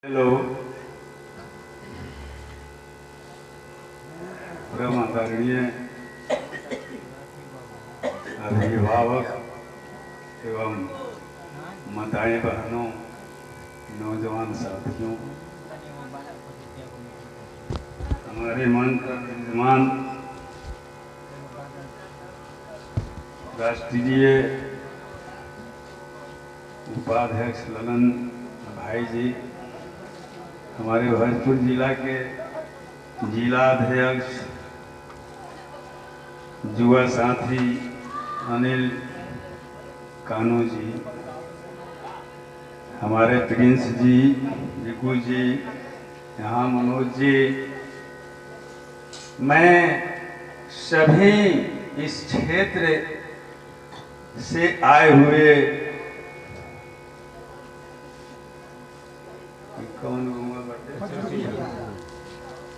Hello परम आदरणीय अभिभावक एवं माताएं बहनों, नौजवान साथियों, हमारे मंच पर विद्यमान राष्ट्रीय उपाध्यक्ष ललन भाई जी, हमारे भरतपुर जिला के जिलाध्यक्ष युवा साथी अनिल कानू जी, हमारे प्रिंस जी, रिकू जी, यहाँ मनोज जी, मैं सभी इस क्षेत्र से आए हुए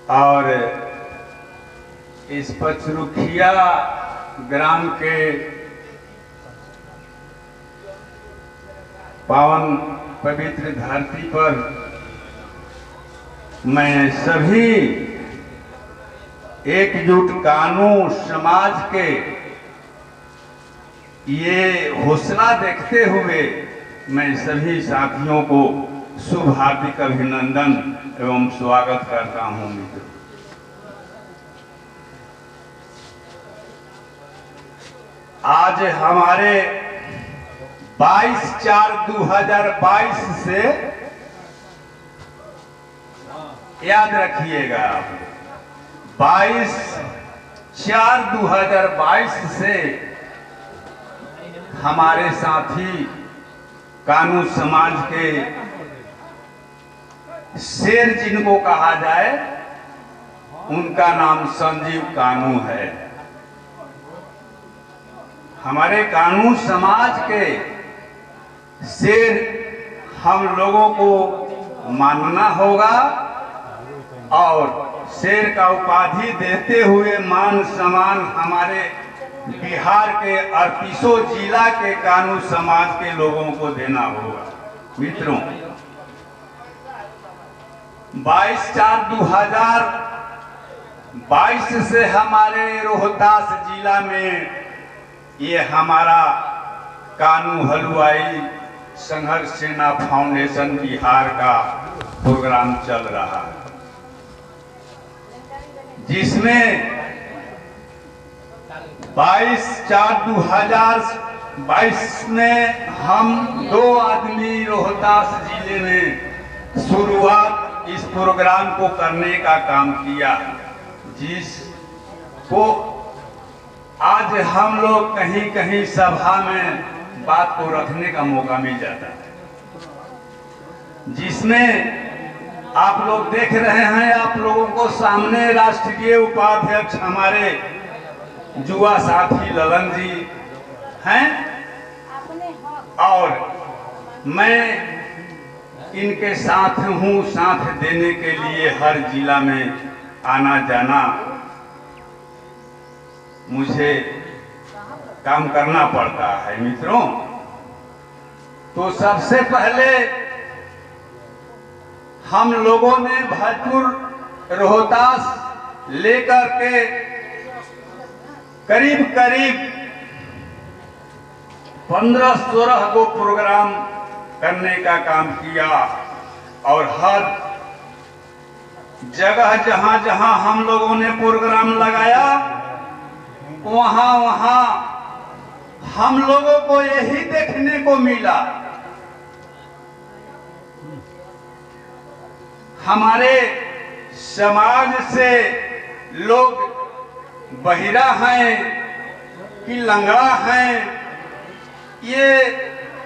और इस पचरुखिया ग्राम के पावन पवित्र धरती पर मैं सभी एकजुट कानू समाज के ये हौसला देखते हुए मैं सभी साथियों को शुभ हार्दिक अभिनंदन एवं स्वागत करता हूं। मित्रों, आज हमारे 22/4/2022 से याद रखिएगा, 22/4/2022 से हमारे साथी कानू समाज के शेर जिनको कहा जाए, उनका नाम संजीव कानू है। हमारे कानू समाज के शेर हम लोगों को मानना होगा और शेर का उपाधि देते हुए मान सम्मान हमारे बिहार के 38 जिला के कानू समाज के लोगों को देना होगा। मित्रों, 22/4/2022 से हमारे रोहतास जिला में ये हमारा कानू हलवाई संघर्ष सेना फाउंडेशन बिहार का प्रोग्राम चल रहा है, जिसमें 22/4/2022 में हम 2 आदमी रोहतास जिले में शुरुआत इस प्रोग्राम को करने का काम किया, जिसको आज हम लोग कहीं कहीं सभा में बात को रखने का मौका मिल जाता है, जिसमें आप लोग देख रहे हैं, आप लोगों को सामने राष्ट्रीय उपाध्यक्ष हमारे युवा साथी ललन जी हैं और मैं इनके साथ हूँ। साथ देने के लिए हर जिला में आना जाना मुझे काम करना पड़ता है। मित्रों, तो सबसे पहले हम लोगों ने भरतपुर रोहतास लेकर के करीब 15-16 को प्रोग्राम करने का काम किया और हर जगह जहां जहां हम लोगों ने प्रोग्राम लगाया, वहां हम लोगों को यही देखने को मिला, हमारे समाज से लोग बहिरा हैं कि लंगड़ा हैं, ये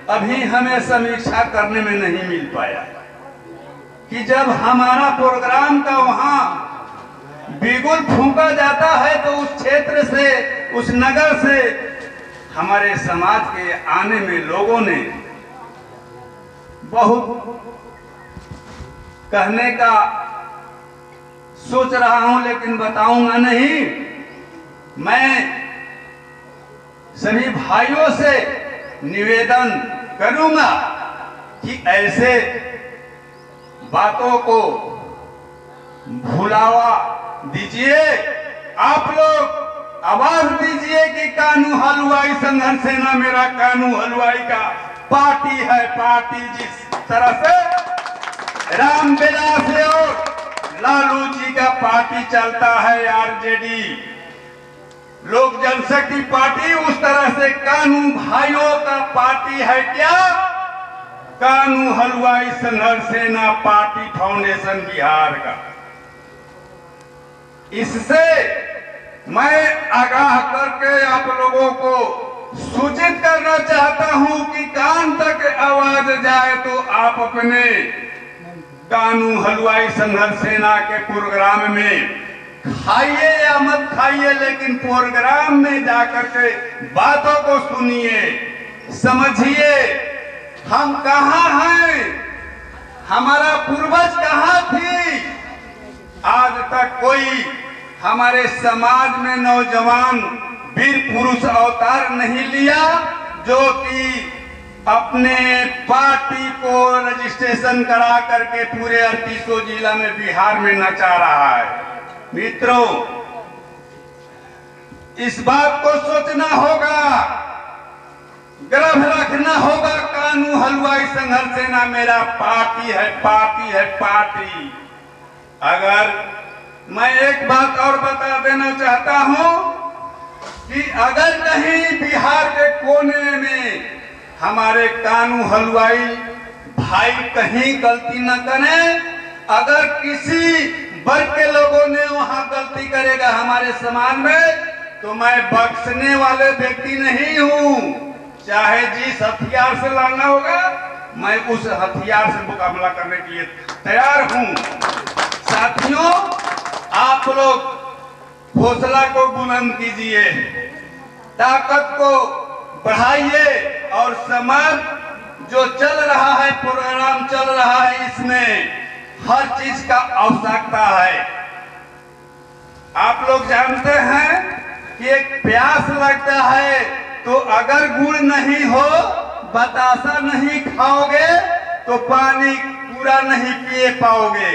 अभी हमें समीक्षा करने में नहीं मिल पाया कि जब हमारा प्रोग्राम का वहां बिगुल फूंका जाता है तो उस क्षेत्र से, उस नगर से हमारे समाज के आने में लोगों ने बहुत कहने का सोच रहा हूं, लेकिन बताऊंगा नहीं। मैं सभी भाइयों से निवेदन करूंगा कि ऐसे बातों को भुलावा दीजिए। आप लोग आवाज दीजिए कि कानू हलवाई संघर्ष सेना मेरा कानू हलवाई का पार्टी है। पार्टी जिस तरह से रामविलास और लालू जी का पार्टी चलता है आरजेडी लोक जनशक्ति पार्टी, उस तरह से कानू भाइयों का पार्टी है क्या? कानू हलवाई संघर्ष सेना पार्टी फाउंडेशन बिहार का। इससे मैं आगाह करके आप लोगों को सूचित करना चाहता हूं कि कान तक आवाज जाए तो आप अपने कानू हलवाई संघर्ष सेना के प्रोग्राम में खाइए या मत खाइए, लेकिन प्रोग्राम में जाकर के बातों को सुनिए, समझिए हम कहाँ हैं, हमारा पूर्वज कहाँ थी। आज तक कोई हमारे समाज में नौजवान वीर पुरुष अवतार नहीं लिया जो कि अपने पार्टी को रजिस्ट्रेशन करा करके पूरे 38 जिला में बिहार में नचा रहा है। मित्रों, इस बात को सोचना होगा, गर्व रखना होगा। कानू हलवाई संघर्ष सेना मेरा पार्टी है, पार्टी है, पार्टी। अगर मैं एक बात और बता देना चाहता हूं कि अगर कहीं बिहार के कोने में हमारे कानू हलवाई भाई कहीं गलती न करें, अगर किसी वर्ग के लोगों ने वहां गलती करेगा हमारे समाज में, तो मैं बख्शने वाले व्यक्ति नहीं हूं। चाहे जिस हथियार से लड़ना होगा मैं उस हथियार से मुकाबला करने के लिए तैयार हूं। साथियों, आप लोग हौसला को बुलंद कीजिए, ताकत को बढ़ाइए और समाज जो चल रहा है, प्रोग्राम चल रहा है, इसमें हर चीज का आवश्यकता है। आप लोग जानते हैं कि एक प्यास लगता है तो अगर गुड़ नहीं हो, बतासा नहीं खाओगे तो पानी पूरा नहीं पिए पाओगे,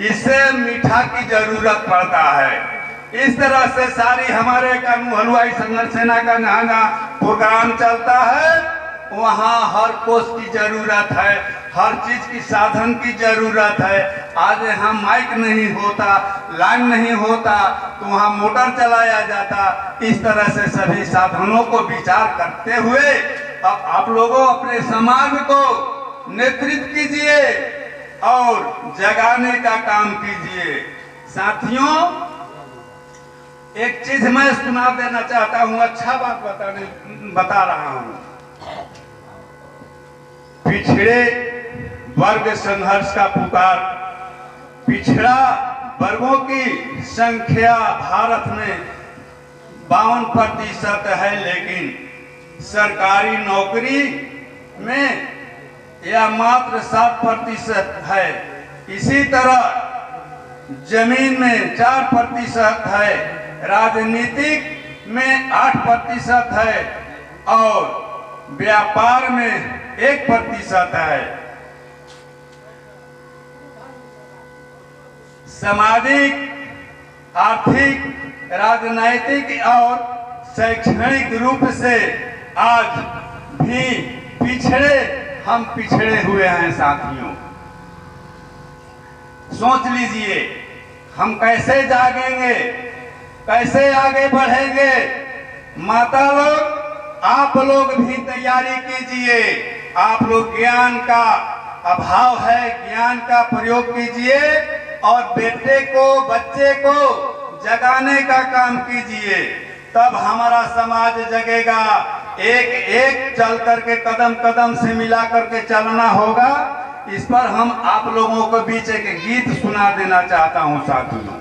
इससे मीठा की जरूरत पड़ता है। इस तरह से सारी हमारे कानू हलवाई संघर्ष सेना का जहाँ जहाँ प्रोग्राम चलता है वहाँ हर कोष की जरूरत है, हर चीज की साधन की जरूरत है। आज यहाँ माइक नहीं होता, लाइन नहीं होता तो वहाँ मोटर चलाया जाता। इस तरह से सभी साधनों को विचार करते हुए अब आप लोगों अपने समाज को नेतृत्व कीजिए और जगाने का काम कीजिए। साथियों, एक चीज मैं सुना देना चाहता हूँ, अच्छा बात बता रहा हूँ। पिछड़े वर्ग संघर्ष का पुकार, पिछड़ा वर्गों की संख्या भारत में 52% है, लेकिन सरकारी नौकरी में यह मात्र 7% है। इसी तरह जमीन में 4% है, राजनीतिक में 8% है और व्यापार में 1% है। सामाजिक, आर्थिक, राजनैतिक और शैक्षणिक रूप से आज भी हम पिछड़े हुए हैं। साथियों, सोच लीजिए हम कैसे जागेंगे, कैसे आगे बढ़ेंगे। माता लोग, आप लोग भी तैयारी कीजिए। आप लोग ज्ञान का अभाव है, ज्ञान का प्रयोग कीजिए और बेटे को, बच्चे को जगाने का काम कीजिए, तब हमारा समाज जगेगा। एक एक चल करके कदम कदम से मिला करके चलना होगा। इस पर हम आप लोगों को बीच एक गीत सुना देना चाहता हूं साथियों।